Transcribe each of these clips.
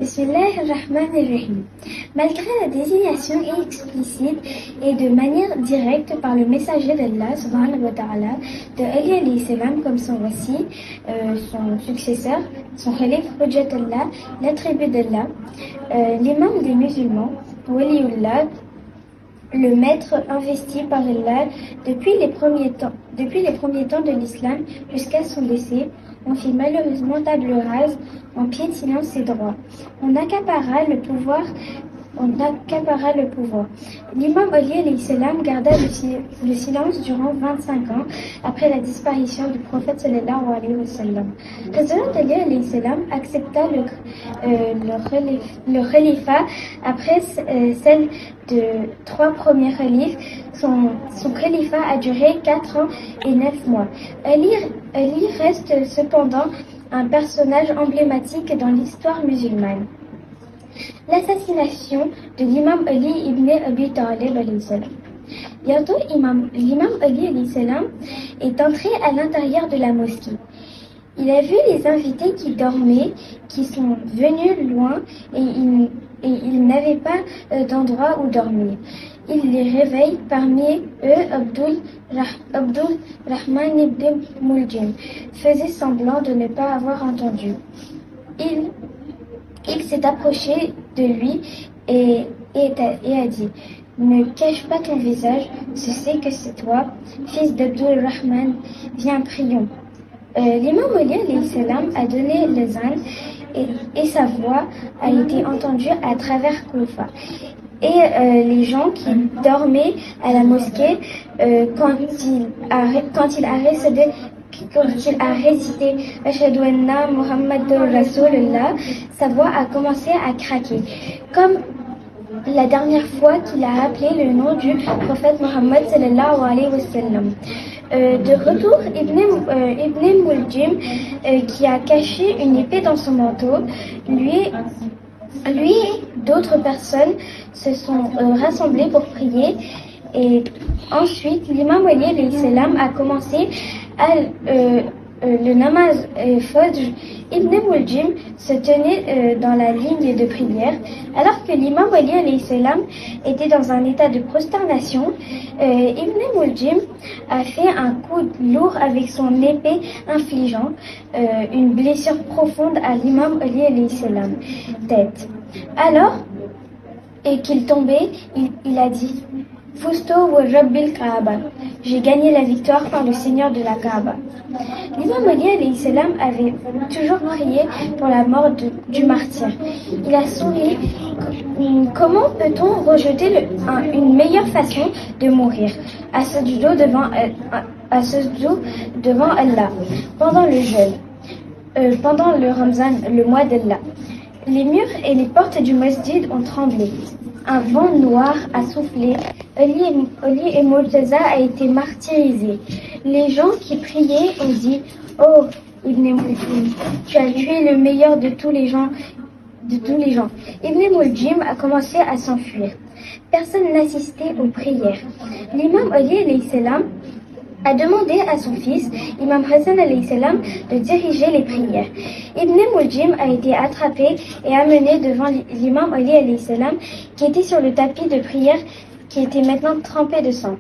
Bismillahirrahmanirrahim. Malgré la désignation explicite et de manière directe par le messager d'Allah subhanahu wa ta'ala de Ali alayhi salam comme son wasi, son successeur, son khalif Hujjatullah, l'attribut d'Allah, l'imam des musulmans, Waliullah, le maître investi par Allah depuis les premiers temps de l'islam jusqu'à son décès, on fit malheureusement table rase en piétinant ses droits. On accapara le pouvoir. L'imam Ali alayhi salam garda le silence durant 25 ans après la disparition du prophète sallallahu alayhi wa sallam. Hazrat Ali alayhi salam accepta le khalifa après celle de 3 premiers khalifes. Son califat a duré 4 ans et 9 mois. Ali reste cependant un personnage emblématique dans l'histoire musulmane. L'assassination de l'imam Ali ibn Abi Talib alayhi salam. Bientôt, l'imam Ali alayhi salam est entré à l'intérieur de la mosquée. Il a vu les invités qui dormaient, qui sont venus loin et ils n'avaient pas d'endroit où dormir. Il les réveille, parmi eux Abdul Rahman ibn Muljim faisait semblant de ne pas avoir entendu. Il s'est approché de lui et a dit « Ne cache pas ton visage, je sais que c'est toi, fils d'Abdul Rahman, viens prions. » L'imam Ali alayhi salam a donné le zan et sa voix a été entendue à travers Koufa. Et les gens qui dormaient à la mosquée, quand il a récité Ashhadu anna Muhammadur Rasulullah, sa voix a commencé à craquer, comme la dernière fois qu'il a appelé le nom du prophète Muhammad sallallahu alayhi wa sallam. De retour, Ibn Muljim, qui a caché une épée dans son manteau, lui et d'autres personnes se sont rassemblés pour prier. Et ensuite, l'imam Ali alayhi salam a commencé le namaz Fajr. Ibn Muljim se tenait dans la ligne de prière, alors que l'imam Ali alayhi salam était dans un état de prosternation. Ibn Muljim a fait un coup lourd avec son épée, infligeant une blessure profonde à l'imam Ali alayhi salam, tête. Alors, et qu'il tombait, il a dit « Fusto wa Rabbil Kaaba » j'ai gagné la victoire par le Seigneur de la Kaaba. L'imam Ali alayhi salam avait toujours prié pour la mort du martyr. Il a souri. Comment peut-on rejeter une meilleure façon de mourir? À ce dos devant Allah, pendant le jeûne, pendant le Ramzan, le mois d'Allah. Les murs et les portes du masjid ont tremblé. Un vent noir a soufflé. Ali et Murtaza a été martyrisés. Les gens qui priaient ont dit « Oh, Ibn Muljim, tu as tué le meilleur de tous les gens. » Ibn Muljim a commencé à s'enfuir. Personne n'assistait aux prières. L'imam Ali alayhi salam a demandé à son fils, Imam Hassan alayhi salam, de diriger les prières. Ibn Muljim a été attrapé et amené devant l'imam Ali alayhi salam, qui était sur le tapis de prière, qui était maintenant trempé de sang.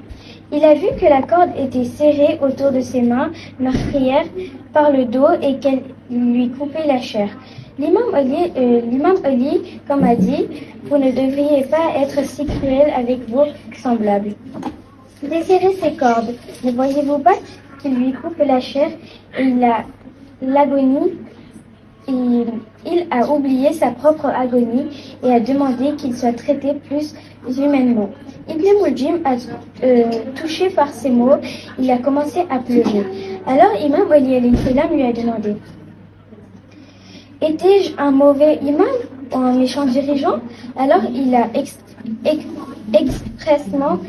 Il a vu que la corde était serrée autour de ses mains meurtrières par le dos et qu'elle lui coupait la chair. L'imam Ali, comme a dit, vous ne devriez pas être si cruel avec vos semblables. Desserrez ces cordes. Ne voyez-vous pas qu'il lui coupe la chair et l'agonie? Il a oublié sa propre agonie et a demandé qu'il soit traité plus humainement. Ibn Muljim a touché par ces mots, il a commencé à pleurer. Alors Imam Ali alayhi salam lui a demandé: étais-je un mauvais imam ou un méchant dirigeant? Alors il a expressement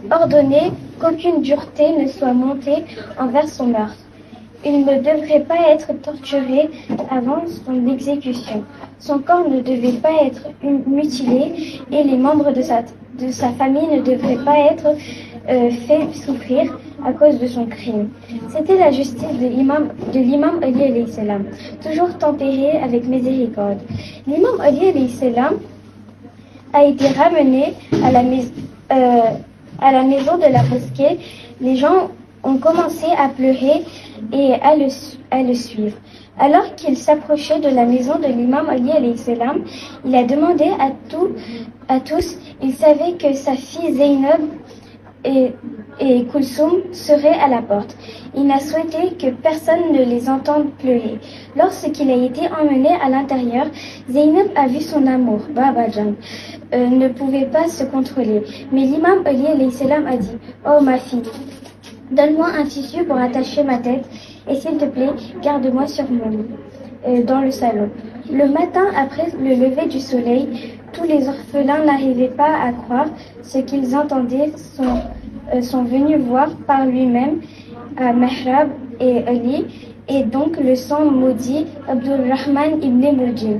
ordonné qu'aucune dureté ne soit montée envers son meurtre. Il ne devrait pas être torturé avant son exécution. Son corps ne devait pas être mutilé et les membres de sa famille ne devraient pas être faits souffrir à cause de son crime. C'était la justice de l'imam Ali alayhi salam, toujours tempérée avec miséricorde. L'imam Ali alayhi salam a été ramené à la maison de la mosquée. Les gens ont commencé à pleurer et à le suivre. Alors qu'il s'approchait de la maison de l'imam Ali alayhi salam, il a demandé à tous, il savait que sa fille Zainab et Kulsum seraient à la porte. Il n'a souhaité que personne ne les entende pleurer. Lorsqu'il a été emmené à l'intérieur, Zainab a vu son amour, Baba Jan, ne pouvait pas se contrôler. Mais l'imam Ali alayhi salam a dit, « Oh ma fille, donne-moi un tissu pour attacher ma tête et s'il te plaît, garde-moi sur mon lit, dans le salon. » Le matin, après le lever du soleil, tous les orphelins n'arrivaient pas à croire ce qu'ils entendaient, sont venus voir par lui-même à Mahrab et Ali, et donc le sang maudit Abdul Rahman ibn Muljim,